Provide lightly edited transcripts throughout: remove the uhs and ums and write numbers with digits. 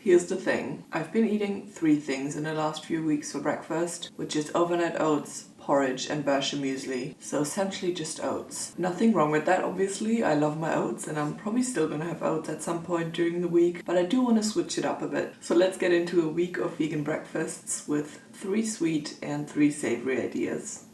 Here's the thing. I've been eating 3 things in the last few weeks for breakfast, which is overnight oats, porridge and bersha muesli. So essentially just oats. Nothing wrong with that, obviously. I love my oats and I'm probably still gonna have oats at some point during the week, but I do want to switch it up a bit. So let's get into a week of vegan breakfasts with 3 sweet and 3 savory ideas.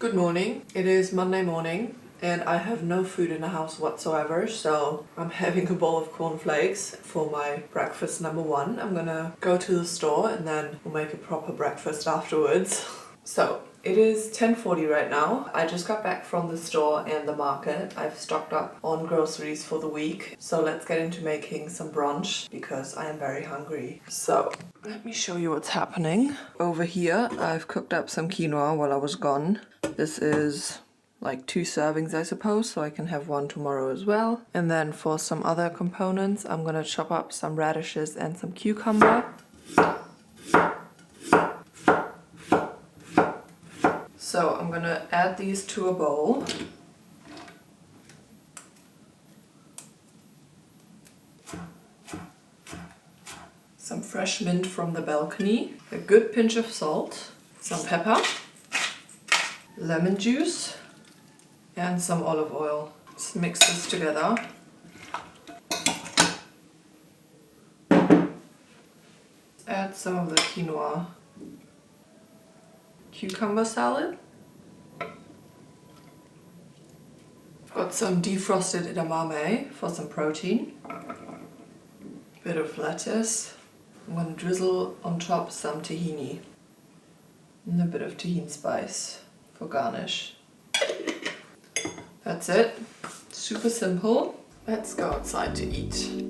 Good morning. It is Monday morning and I have no food in the house whatsoever, so I'm having a bowl of cornflakes for my breakfast number 1. I'm gonna go to the store and then we'll make a proper breakfast afterwards. So it is 10:40 right now. I just got back from the store and the market. I've stocked up on groceries for the week. So let's get into making some brunch because I am very hungry. So let me show you what's happening. Over here I've cooked up some quinoa while I was gone. This is like 2 servings, I suppose, so I can have 1 tomorrow as well. And then for some other components, I'm gonna chop up some radishes and some cucumber. So I'm gonna add these to a bowl. Some fresh mint from the balcony, a good pinch of salt, some pepper, lemon juice and some olive oil. Let's mix this together. Add some of the quinoa. Cucumber salad. I've got some defrosted edamame for some protein. Bit of lettuce. I'm going to drizzle on top some tahini. And a bit of tahin spice for garnish. That's it. Super simple. Let's go outside to eat.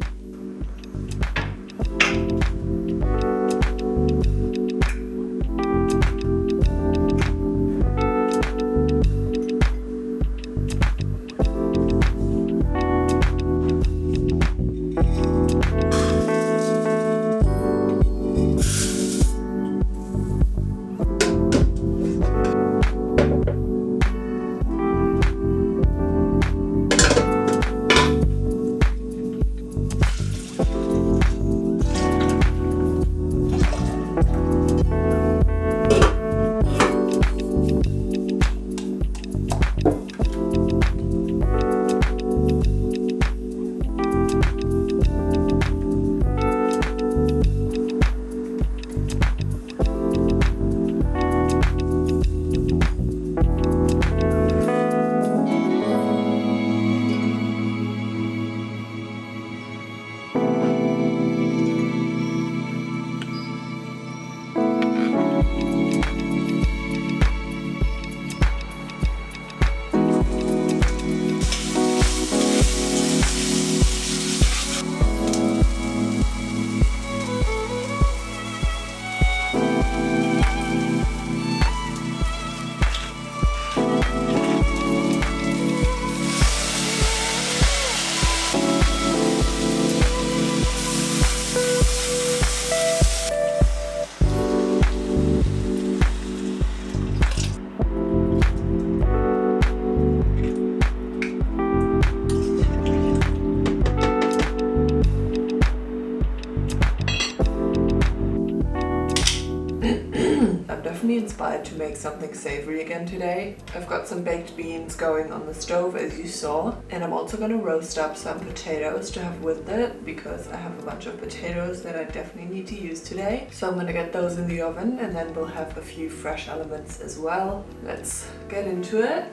Inspired to make something savory again today. I've got some baked beans going on the stove as you saw, and I'm also going to roast up some potatoes to have with it because I have a bunch of potatoes that I definitely need to use today. So I'm going to get those in the oven and then we'll have a few fresh elements as well. Let's get into it.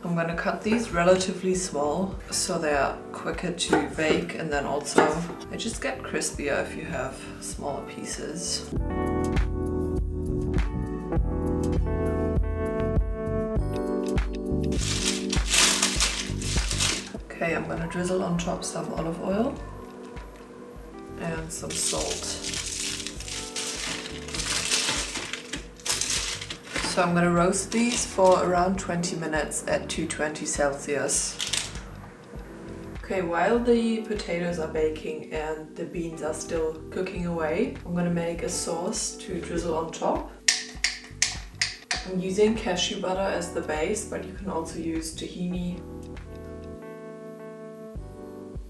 I'm going to cut these relatively small so they are quicker to bake, and then also they just get crispier if you have smaller pieces. Okay, I'm gonna drizzle on top some olive oil and some salt. So I'm gonna roast these for around 20 minutes at 220 Celsius. Okay, while the potatoes are baking and the beans are still cooking away, I'm gonna make a sauce to drizzle on top. I'm using cashew butter as the base, but you can also use tahini,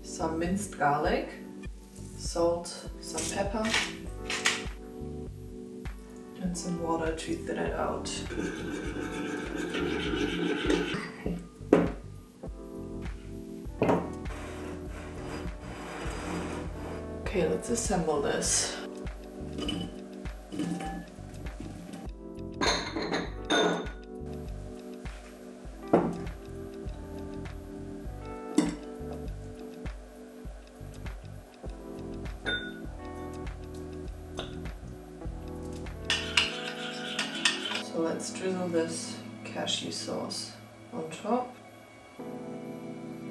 some minced garlic, salt, some pepper, and some water to thin it out. Okay, let's assemble this. So let's drizzle this cashew sauce on top.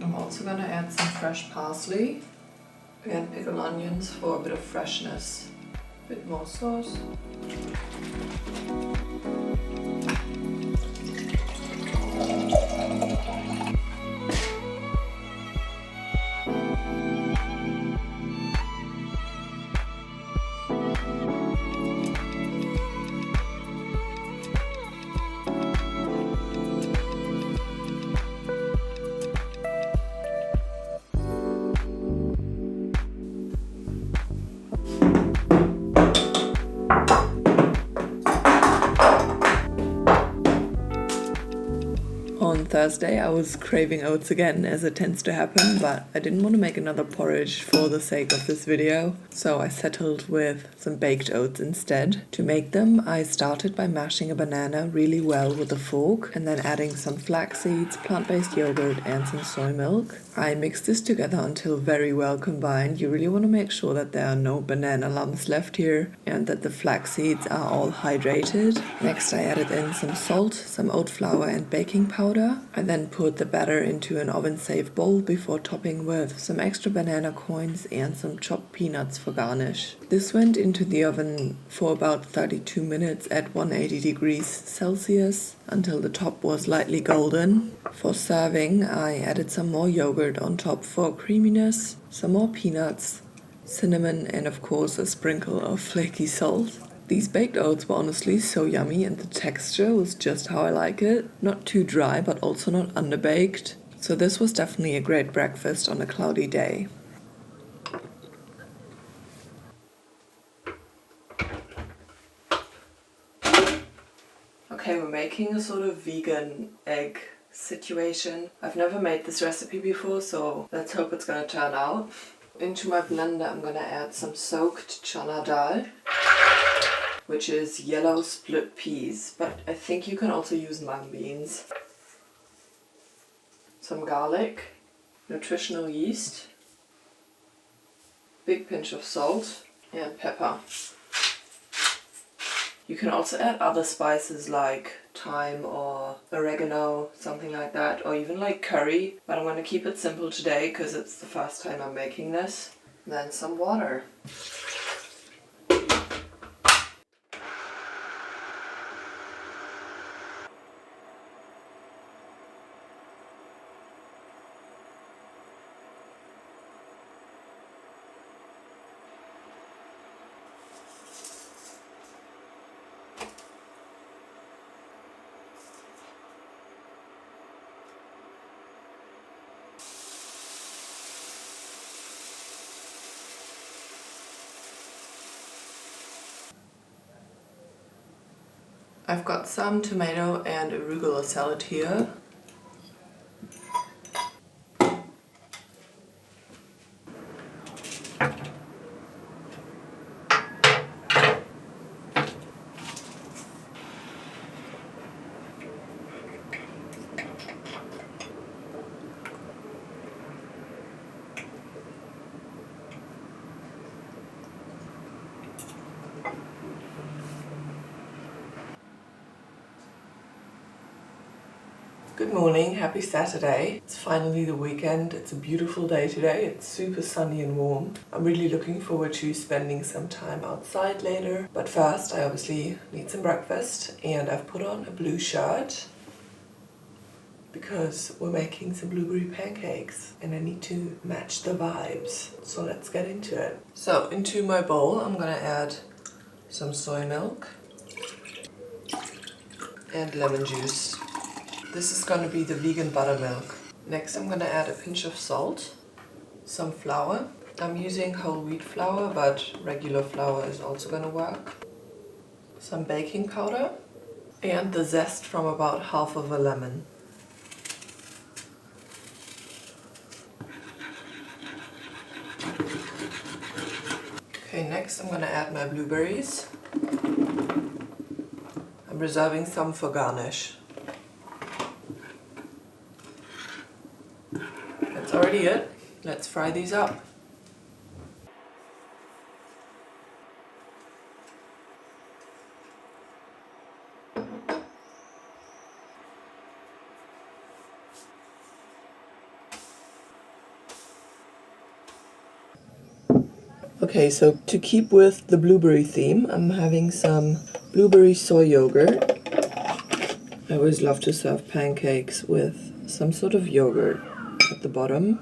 I'm also gonna add some fresh parsley and pickled onions for a bit of freshness. A bit more sauce. On Thursday I was craving oats again, as it tends to happen, but I didn't want to make another porridge for the sake of this video, so I settled with some baked oats instead. To make them, I started by mashing a banana really well with a fork and then adding some flax seeds, plant-based yogurt and some soy milk. I mixed this together until very well combined. You really want to make sure that there are no banana lumps left here and that the flax seeds are all hydrated. Next I added in some salt, some oat flour and baking powder. I then put the batter into an oven-safe bowl before topping with some extra banana coins and some chopped peanuts for garnish. This went into the oven for about 32 minutes at 180 degrees Celsius until the top was lightly golden. For serving, I added some more yogurt on top for creaminess, some more peanuts, cinnamon and of course a sprinkle of flaky salt. These baked oats were honestly so yummy and the texture was just how I like it. Not too dry but also not underbaked. So this was definitely a great breakfast on a cloudy day. Okay, we're making a sort of vegan egg situation. I've never made this recipe before, so let's hope it's gonna turn out. Into my blender I'm gonna add some soaked chana dal, which is yellow split peas, but I think you can also use mung beans. Some garlic, nutritional yeast, big pinch of salt and pepper. You can also add other spices like thyme or oregano, something like that, or even like curry, but I'm going to keep it simple today because it's the first time I'm making this. Then some water. I've got some tomato and arugula salad here. Good morning, happy Saturday. It's finally the weekend. It's a beautiful day today. It's super sunny and warm. I'm really looking forward to spending some time outside later. But first, I obviously need some breakfast, and I've put on a blue shirt because we're making some blueberry pancakes and I need to match the vibes. So let's get into it. So into my bowl, I'm gonna add some soy milk and lemon juice. This is going to be the vegan buttermilk. Next I'm going to add a pinch of salt, some flour. I'm using whole wheat flour, but regular flour is also going to work. Some baking powder and the zest from about half of a lemon. Okay, next I'm going to add my blueberries. I'm reserving some for garnish. That's already it. Let's fry these up. Okay, so to keep with the blueberry theme, I'm having some blueberry soy yogurt. I always love to serve pancakes with some sort of yogurt at the bottom.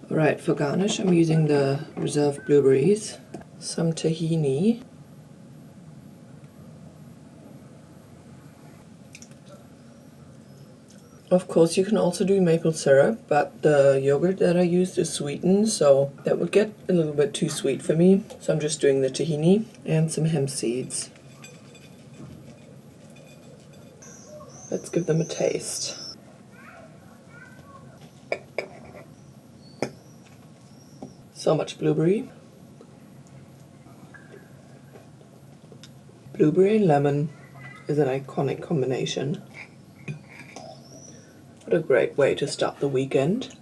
Alright, for garnish I'm using the reserved blueberries, some tahini, of course you can also do maple syrup, but the yogurt that I used is sweetened, so that would get a little bit too sweet for me, so I'm just doing the tahini and some hemp seeds. Let's give them a taste. So much blueberry. Blueberry and lemon is an iconic combination. What a great way to start the weekend.